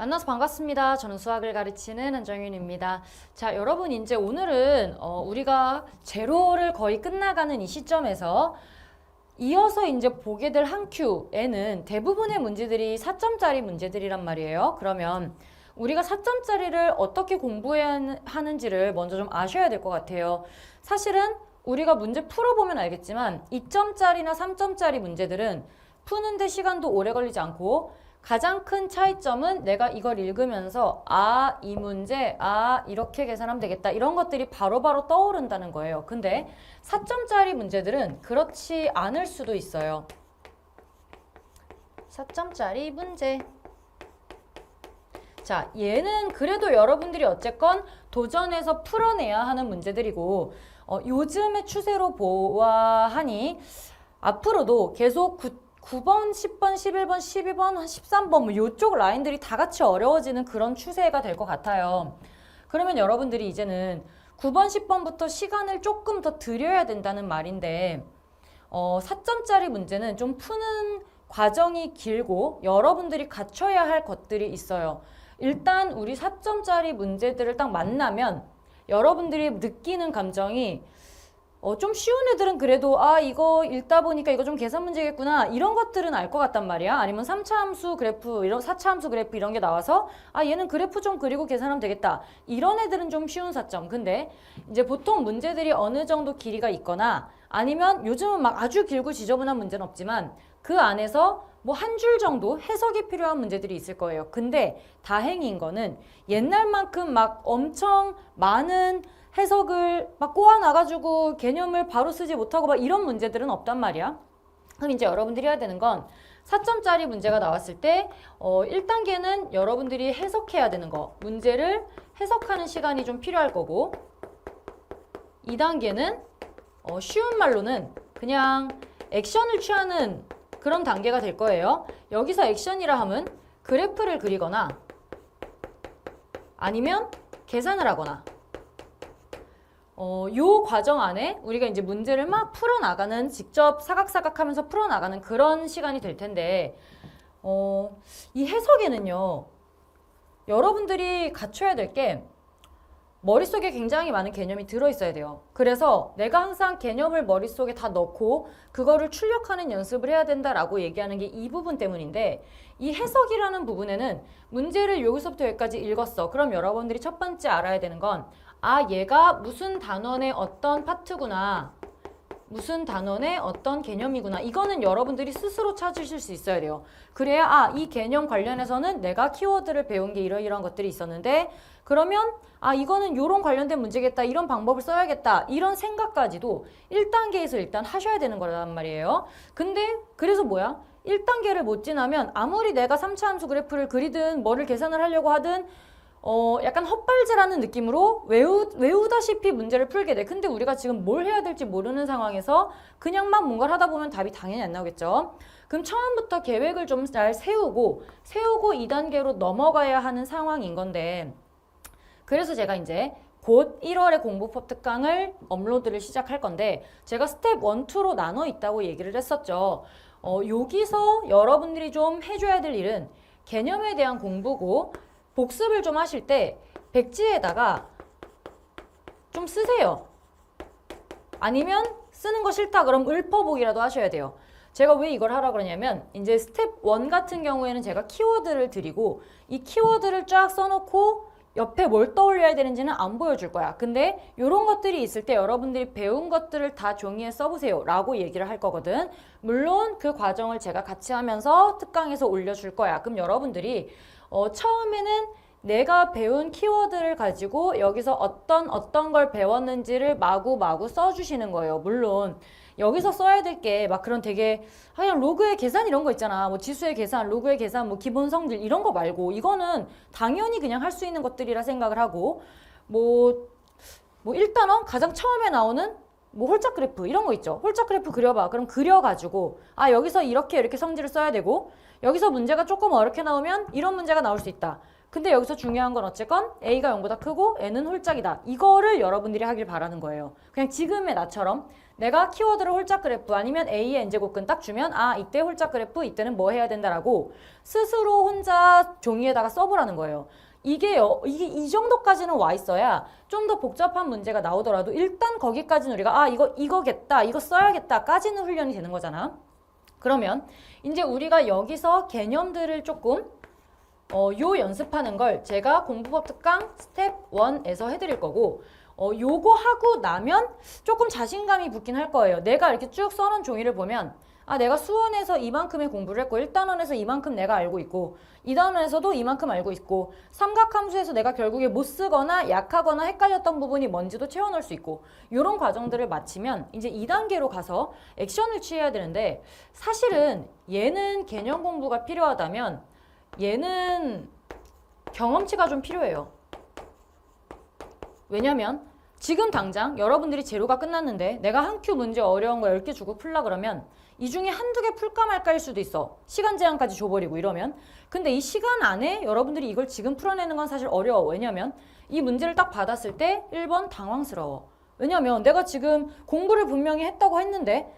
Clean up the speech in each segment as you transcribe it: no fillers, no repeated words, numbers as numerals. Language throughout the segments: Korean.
만나서 반갑습니다. 저는 수학을 가르치는 한정윤입니다. 자, 여러분 이제 오늘은 우리가 제로를 거의 끝나가는 이 시점에서 이어서 이제 보게 될 한 큐에는 대부분의 문제들이 4점짜리 문제들이란 말이에요. 그러면 우리가 4점짜리를 어떻게 공부해야 하는지를 먼저 좀 아셔야 될 것 같아요. 사실은 우리가 문제 풀어보면 알겠지만 2점짜리나 3점짜리 문제들은 푸는데 시간도 오래 걸리지 않고 가장 큰 차이점은 내가 이걸 읽으면서 이 문제, 이렇게 계산하면 되겠다. 이런 것들이 바로바로 떠오른다는 거예요. 근데 4점짜리 문제들은 그렇지 않을 수도 있어요. 4점짜리 문제. 자, 얘는 그래도 여러분들이 어쨌건 도전해서 풀어내야 하는 문제들이고 요즘의 추세로 보아하니 앞으로도 계속 9번, 10번, 11번, 12번, 13번 뭐 요쪽 라인들이 다 같이 어려워지는 그런 추세가 될 것 같아요. 그러면 여러분들이 이제는 9번, 10번부터 시간을 조금 더 들여야 된다는 말인데 4점짜리 문제는 좀 푸는 과정이 길고 여러분들이 갖춰야 할 것들이 있어요. 일단 우리 4점짜리 문제들을 딱 만나면 여러분들이 느끼는 감정이 좀 쉬운 애들은 그래도 이거 읽다 보니까 이거 좀 계산 문제겠구나 이런 것들은 알 것 같단 말이야. 아니면 3차 함수 그래프 이런 4차 함수 그래프 이런 게 나와서 얘는 그래프 좀 그리고 계산하면 되겠다 이런 애들은 좀 쉬운 4점. 근데 이제 보통 문제들이 어느 정도 길이가 있거나 아니면 요즘은 막 아주 길고 지저분한 문제는 없지만 그 안에서 뭐 한 줄 정도 해석이 필요한 문제들이 있을 거예요. 근데 다행인 거는 옛날만큼 막 엄청 많은 해석을 막 꼬아놔가지고 개념을 바로 쓰지 못하고 막 이런 문제들은 없단 말이야. 그럼 이제 여러분들이 해야 되는 건 4점짜리 문제가 나왔을 때 1단계는 여러분들이 해석해야 되는 거. 문제를 해석하는 시간이 좀 필요할 거고 2단계는 쉬운 말로는 그냥 액션을 취하는 그런 단계가 될 거예요. 여기서 액션이라 하면 그래프를 그리거나 아니면 계산을 하거나 요 과정 안에 우리가 이제 문제를 막 풀어나가는 직접 사각사각 하면서 풀어나가는 그런 시간이 될 텐데 이 해석에는요 여러분들이 갖춰야 될 게 머릿속에 굉장히 많은 개념이 들어있어야 돼요. 그래서 내가 항상 개념을 머릿속에 다 넣고 그거를 출력하는 연습을 해야 된다라고 얘기하는 게 이 부분 때문인데 이 해석이라는 부분에는 문제를 여기서부터 여기까지 읽었어. 그럼 여러분들이 첫 번째 알아야 되는 건 얘가 무슨 단원의 어떤 파트구나. 무슨 단원의 어떤 개념이구나. 이거는 여러분들이 스스로 찾으실 수 있어야 돼요. 그래야 이 개념 관련해서는 내가 키워드를 배운 게 이러이러한 것들이 있었는데 그러면 이거는 요런 관련된 문제겠다. 이런 방법을 써야겠다. 이런 생각까지도 1단계에서 일단 하셔야 되는 거란 말이에요. 근데 그래서 뭐야? 1단계를 못 지나면 아무리 내가 3차 함수 그래프를 그리든 뭐를 계산을 하려고 하든 약간 헛발질하는 느낌으로 외우다시피 문제를 풀게 돼. 근데 우리가 지금 뭘 해야 될지 모르는 상황에서 그냥만 뭔가를 하다 보면 답이 당연히 안 나오겠죠. 그럼 처음부터 계획을 좀 잘 세우고 2단계로 넘어가야 하는 상황인 건데 그래서 제가 이제 곧 1월에 공부법 특강을 업로드를 시작할 건데 제가 스텝 1, 2로 나눠 있다고 얘기를 했었죠. 여기서 여러분들이 좀 해줘야 될 일은 개념에 대한 공부고 복습을 좀 하실 때 백지에다가 좀 쓰세요. 아니면 쓰는 거 싫다 그럼 읊어보기라도 하셔야 돼요. 제가 왜 이걸 하라고 그러냐면 이제 스텝 1 같은 경우에는 제가 키워드를 드리고 이 키워드를 쫙 써놓고 옆에 뭘 떠올려야 되는지는 안 보여줄 거야. 근데 이런 것들이 있을 때 여러분들이 배운 것들을 다 종이에 써보세요 라고 얘기를 할 거거든. 물론 그 과정을 제가 같이 하면서 특강에서 올려줄 거야. 그럼 여러분들이 처음에는 내가 배운 키워드를 가지고 여기서 어떤 걸 배웠는지를 마구마구 써주시는 거예요. 물론 여기서 써야 될 게 막 그런 되게 그냥 로그의 계산 이런 거 있잖아. 뭐 지수의 계산, 로그의 계산, 뭐 기본 성질 이런 거 말고 이거는 당연히 그냥 할 수 있는 것들이라 생각을 하고 뭐 일단은 가장 처음에 나오는 뭐 홀짝 그래프 이런 거 있죠. 홀짝 그래프 그려봐. 그럼 그려가지고 여기서 이렇게 성질을 써야 되고 여기서 문제가 조금 어렵게 나오면 이런 문제가 나올 수 있다. 근데 여기서 중요한 건 어쨌건 A가 0보다 크고 N은 홀짝이다. 이거를 여러분들이 하길 바라는 거예요. 그냥 지금의 나처럼 내가 키워드를 홀짝 그래프 아니면 A의 n제곱근 딱 주면 아 이때 홀짝 그래프 이때는 뭐 해야 된다라고 스스로 혼자 종이에다가 써보라는 거예요. 이게 이 정도까지는 와 있어야 좀 더 복잡한 문제가 나오더라도 일단 거기까지는 우리가 아 이거겠다 이거 써야겠다까지는 훈련이 되는 거잖아. 그러면 이제 우리가 여기서 개념들을 조금 요 연습하는 걸 제가 공부법 특강 스텝 1에서 해드릴 거고 요거 하고 나면 조금 자신감이 붙긴 할 거예요. 내가 이렇게 쭉 써놓은 종이를 보면 아 내가 수원에서 이만큼의 공부를 했고 1단원에서 이만큼 내가 알고 있고 2단원에서도 이만큼 알고 있고 삼각함수에서 내가 결국에 못 쓰거나 약하거나 헷갈렸던 부분이 뭔지도 채워넣을 수 있고 이런 과정들을 마치면 이제 2단계로 가서 액션을 취해야 되는데 사실은 얘는 개념 공부가 필요하다면 얘는 경험치가 좀 필요해요. 왜냐면 지금 당장 여러분들이 제로가 끝났는데 내가 한 큐 문제 어려운 거 10개 주고 풀라 그러면 이 중에 한두 개 풀까 말까일 수도 있어. 시간 제한까지 줘버리고 이러면. 근데 이 시간 안에 여러분들이 이걸 지금 풀어내는 건 사실 어려워. 왜냐면 이 문제를 딱 받았을 때 1번 당황스러워. 왜냐면 내가 지금 공부를 분명히 했다고 했는데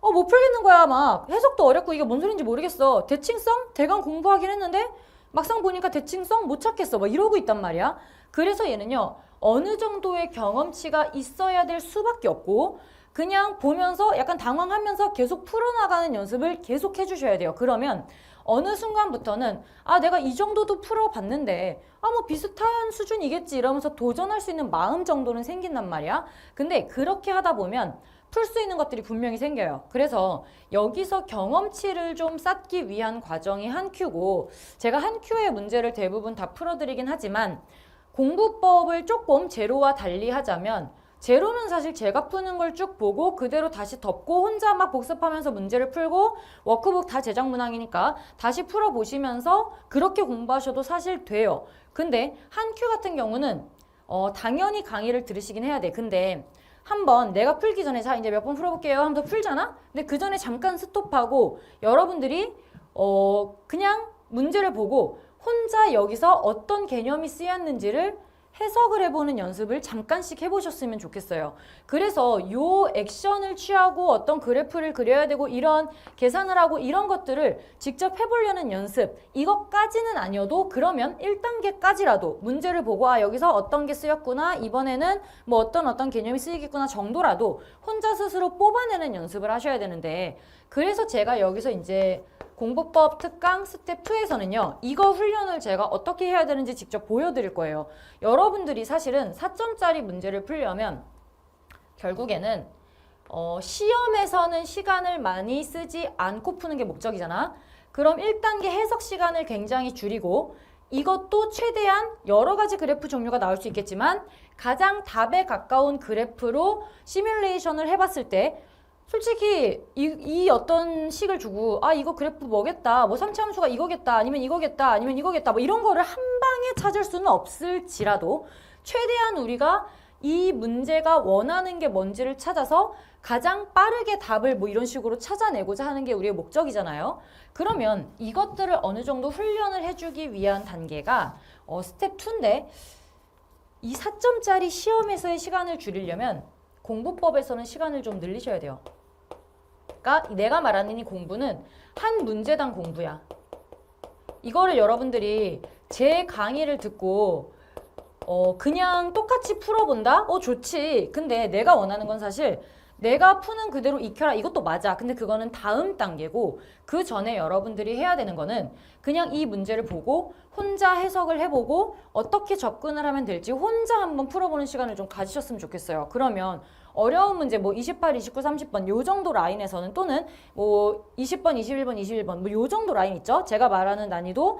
못 풀겠는 거야. 막 해석도 어렵고 이게 뭔 소린지 모르겠어. 대칭성? 대강 공부하긴 했는데 막상 보니까 대칭성 못 찾겠어. 막 이러고 있단 말이야. 그래서 얘는요. 어느 정도의 경험치가 있어야 될 수밖에 없고 그냥 보면서 약간 당황하면서 계속 풀어나가는 연습을 계속 해주셔야 돼요. 그러면 어느 순간부터는 아 내가 이 정도도 풀어봤는데 뭐 비슷한 수준이겠지 이러면서 도전할 수 있는 마음 정도는 생긴단 말이야. 근데 그렇게 하다 보면 풀 수 있는 것들이 분명히 생겨요. 그래서 여기서 경험치를 좀 쌓기 위한 과정이 한 큐고 제가 한 큐의 문제를 대부분 다 풀어드리긴 하지만 공부법을 조금 제로와 달리 하자면 제로는 사실 제가 푸는 걸 쭉 보고 그대로 다시 덮고 혼자 막 복습하면서 문제를 풀고 워크북 다 제작 문항이니까 다시 풀어보시면서 그렇게 공부하셔도 사실 돼요. 근데 한 큐 같은 경우는 당연히 강의를 들으시긴 해야 돼. 근데 한번 내가 풀기 전에 자 이제 몇 번 풀어볼게요 하면서 풀잖아? 근데 그 전에 잠깐 스톱하고 여러분들이 그냥 문제를 보고 혼자 여기서 어떤 개념이 쓰였는지를 해석을 해보는 연습을 잠깐씩 해보셨으면 좋겠어요. 그래서 요 액션을 취하고 어떤 그래프를 그려야 되고 이런 계산을 하고 이런 것들을 직접 해보려는 연습 이것까지는 아니어도 그러면 1단계까지라도 문제를 보고 아 여기서 어떤 게 쓰였구나 이번에는 뭐 어떤 개념이 쓰이겠구나 정도라도 혼자 스스로 뽑아내는 연습을 하셔야 되는데 그래서 제가 여기서 이제 공부법 특강 스텝 2에서는요. 이거 훈련을 제가 어떻게 해야 되는지 직접 보여드릴 거예요. 여러분들이 사실은 4점짜리 문제를 풀려면 결국에는 시험에서는 시간을 많이 쓰지 않고 푸는 게 목적이잖아. 그럼 1단계 해석 시간을 굉장히 줄이고 이것도 최대한 여러 가지 그래프 종류가 나올 수 있겠지만 가장 답에 가까운 그래프로 시뮬레이션을 해봤을 때 솔직히 이 어떤 식을 주고 아 이거 그래프 뭐겠다 뭐 삼차함수가 이거겠다 아니면 이거겠다 뭐 이런 거를 한 방에 찾을 수는 없을지라도 최대한 우리가 이 문제가 원하는 게 뭔지를 찾아서 가장 빠르게 답을 뭐 이런 식으로 찾아내고자 하는 게 우리의 목적이잖아요. 그러면 이것들을 어느 정도 훈련을 해주기 위한 단계가 스텝 2인데 이 4점짜리 시험에서의 시간을 줄이려면 공부법에서는 시간을 좀 늘리셔야 돼요. 그러니까 내가 말하는 이 공부는 한 문제당 공부야. 이거를 여러분들이 제 강의를 듣고 그냥 똑같이 풀어본다? 좋지. 근데 내가 원하는 건 사실 내가 푸는 그대로 익혀라. 이것도 맞아. 근데 그거는 다음 단계고 그 전에 여러분들이 해야 되는 거는 그냥 이 문제를 보고 혼자 해석을 해보고 어떻게 접근을 하면 될지 혼자 한번 풀어보는 시간을 좀 가지셨으면 좋겠어요. 그러면 어려운 문제 뭐 28, 29, 30번 요 정도 라인에서는 또는 뭐 20번, 21번 뭐 요 정도 라인 있죠? 제가 말하는 난이도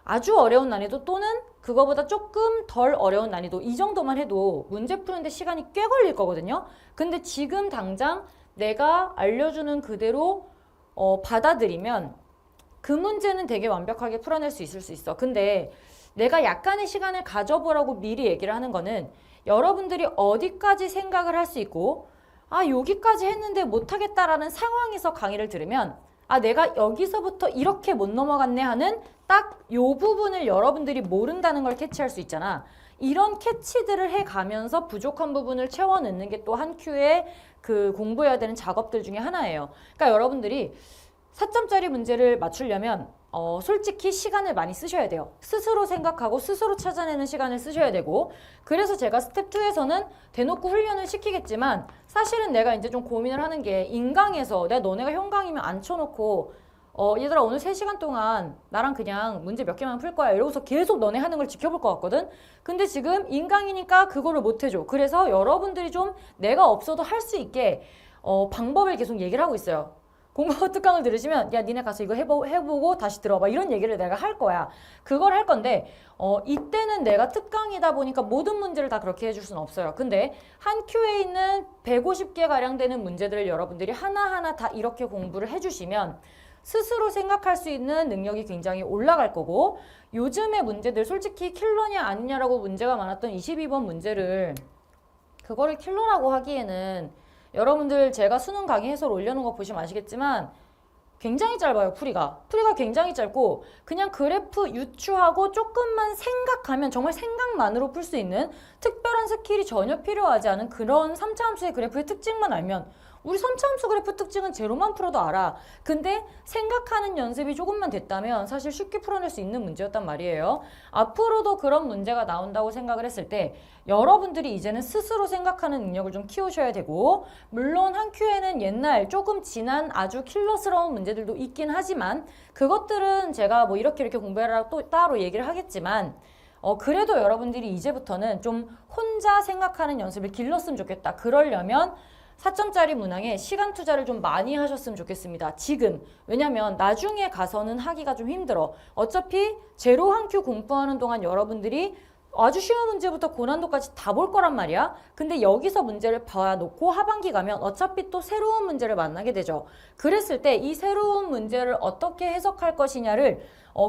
아주 어려운 난이도 또는 그거보다 조금 덜 어려운 난이도 이 정도만 해도 문제 푸는데 시간이 꽤 걸릴 거거든요. 근데 지금 당장 내가 알려주는 그대로 받아들이면 그 문제는 되게 완벽하게 풀어낼 수 있어. 근데 내가 약간의 시간을 가져보라고 미리 얘기를 하는 거는 여러분들이 어디까지 생각을 할 수 있고 아 여기까지 했는데 못하겠다라는 상황에서 강의를 들으면 아 내가 여기서부터 이렇게 못 넘어갔네 하는 딱 요 부분을 여러분들이 모른다는 걸 캐치할 수 있잖아. 이런 캐치들을 해가면서 부족한 부분을 채워 넣는 게 또 한 큐의 그 공부해야 되는 작업들 중에 하나예요. 그러니까 여러분들이 4점짜리 문제를 맞추려면 솔직히 시간을 많이 쓰셔야 돼요. 스스로 생각하고 스스로 찾아내는 시간을 쓰셔야 되고, 그래서 제가 스텝 2에서는 대놓고 훈련을 시키겠지만 사실은 내가 이제 좀 고민을 하는 게, 인강에서 내가 너네가 현강이면 앉혀놓고 얘들아 오늘 3시간 동안 나랑 그냥 문제 몇 개만 풀 거야 이러고서 계속 너네 하는 걸 지켜볼 것 같거든. 근데 지금 인강이니까 그거를 못 해줘. 그래서 여러분들이 좀 내가 없어도 할 수 있게 방법을 계속 얘기를 하고 있어요. 공부 특강을 들으시면 야 니네 가서 이거 해보고 다시 들어봐 이런 얘기를 내가 할 거야. 그걸 할 건데 이때는 내가 특강이다 보니까 모든 문제를 다 그렇게 해줄 수는 없어요. 근데 한 큐에 있는 150개 가량 되는 문제들을 여러분들이 하나하나 다 이렇게 공부를 해주시면 스스로 생각할 수 있는 능력이 굉장히 올라갈 거고, 요즘의 문제들 솔직히 킬러냐 아니냐라고 문제가 많았던 22번 문제를 그거를 킬러라고 하기에는, 여러분들 제가 수능 강의 해설 올려놓은 거 보시면 아시겠지만 굉장히 짧아요. 풀이가 굉장히 짧고, 그냥 그래프 유추하고 조금만 생각하면 정말 생각만으로 풀 수 있는 특별한 스킬이 전혀 필요하지 않은 그런 3차 함수의 그래프의 특징만 알면, 우리 3차 함수 그래프 특징은 제로만 풀어도 알아. 근데 생각하는 연습이 조금만 됐다면 사실 쉽게 풀어낼 수 있는 문제였단 말이에요. 앞으로도 그런 문제가 나온다고 생각을 했을 때 여러분들이 이제는 스스로 생각하는 능력을 좀 키우셔야 되고, 물론 한 큐에는 옛날 조금 지난 아주 킬러스러운 문제들도 있긴 하지만 그것들은 제가 뭐 이렇게 공부해라 또 따로 얘기를 하겠지만, 그래도 여러분들이 이제부터는 좀 혼자 생각하는 연습을 길렀으면 좋겠다. 그러려면 4점짜리 문항에 시간 투자를 좀 많이 하셨으면 좋겠습니다. 지금. 왜냐면 나중에 가서는 하기가 좀 힘들어. 어차피 제로 한 큐 공부하는 동안 여러분들이 아주 쉬운 문제부터 고난도까지 다 볼 거란 말이야. 근데 여기서 문제를 봐놓고 하반기 가면 어차피 또 새로운 문제를 만나게 되죠. 그랬을 때 이 새로운 문제를 어떻게 해석할 것이냐를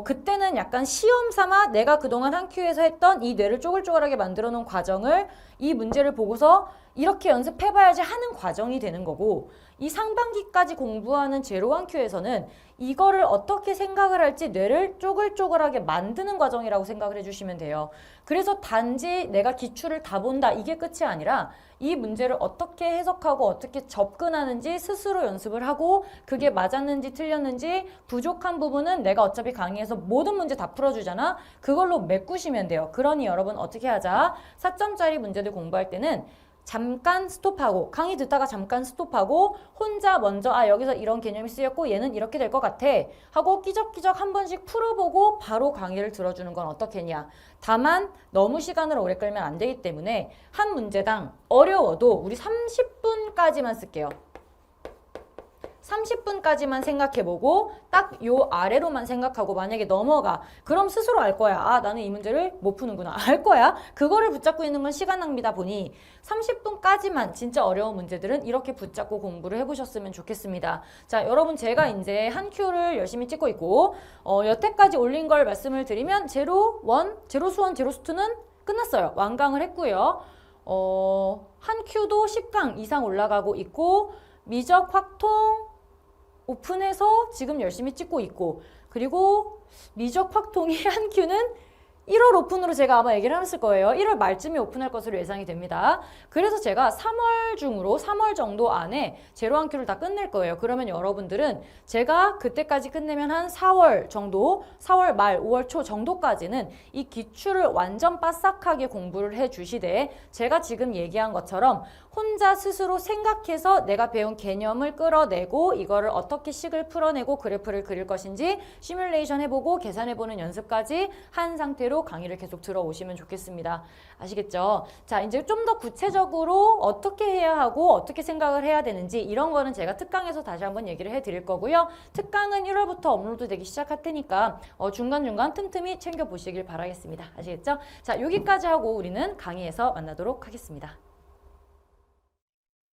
그때는 약간 시험 삼아 내가 그동안 한 큐에서 했던 이 뇌를 쪼글쪼글하게 만들어 놓은 과정을 이 문제를 보고서 이렇게 연습해봐야지 하는 과정이 되는 거고, 이 상반기까지 공부하는 제로 한 큐에서는 이거를 어떻게 생각을 할지 뇌를 쪼글쪼글하게 만드는 과정이라고 생각을 해주시면 돼요. 그래서 단지 내가 기출을 다 본다 이게 끝이 아니라 이 문제를 어떻게 해석하고 어떻게 접근하는지 스스로 연습을 하고, 그게 맞았는지 틀렸는지 부족한 부분은 내가 어차피 강의에서 모든 문제 다 풀어주잖아. 그걸로 메꾸시면 돼요. 그러니 여러분 어떻게 하자? 4점짜리 문제들 공부할 때는 잠깐 스톱하고, 강의 듣다가 잠깐 스톱하고 혼자 먼저 여기서 이런 개념이 쓰였고 얘는 이렇게 될 것 같아 하고 끼적끼적 한 번씩 풀어보고 바로 강의를 들어주는 건 어떻겠냐. 다만 너무 시간을 오래 끌면 안 되기 때문에 한 문제당 어려워도 우리 30분까지만 쓸게요. 30분까지만 생각해보고 딱 요 아래로만 생각하고, 만약에 넘어가 그럼 스스로 알 거야. 나는 이 문제를 못 푸는구나. 알 거야. 그거를 붙잡고 있는 건 시간 낭비다 보니 30분까지만 진짜 어려운 문제들은 이렇게 붙잡고 공부를 해보셨으면 좋겠습니다. 자, 여러분 제가 이제 한 큐를 열심히 찍고 있고 여태까지 올린 걸 말씀을 드리면 제로 1, 제로 수원, 제로 수2는 끝났어요. 완강을 했고요. 한 큐도 10강 이상 올라가고 있고, 미적, 확통, 오픈해서 지금 열심히 찍고 있고, 그리고 미적 확통이 한 큐는 1월 오픈으로 제가 아마 얘기를 했을 거예요. 1월 말쯤에 오픈할 것으로 예상이 됩니다. 그래서 제가 3월 중으로 3월 정도 안에 제로 한 큐를 다 끝낼 거예요. 그러면 여러분들은 제가 그때까지 끝내면 한 4월 정도, 4월 말, 5월 초 정도까지는 이 기출을 완전 빠삭하게 공부를 해주시되, 제가 지금 얘기한 것처럼 혼자 스스로 생각해서 내가 배운 개념을 끌어내고 이거를 어떻게 식을 풀어내고 그래프를 그릴 것인지 시뮬레이션 해보고 계산해보는 연습까지 한 상태로 강의를 계속 들어오시면 좋겠습니다. 아시겠죠? 자, 이제 좀 더 구체적으로 어떻게 해야 하고 어떻게 생각을 해야 되는지 이런 거는 제가 특강에서 다시 한번 얘기를 해드릴 거고요. 특강은 1월부터 업로드 되기 시작할 테니까 중간중간 틈틈이 챙겨보시길 바라겠습니다. 아시겠죠? 자, 여기까지 하고 우리는 강의에서 만나도록 하겠습니다.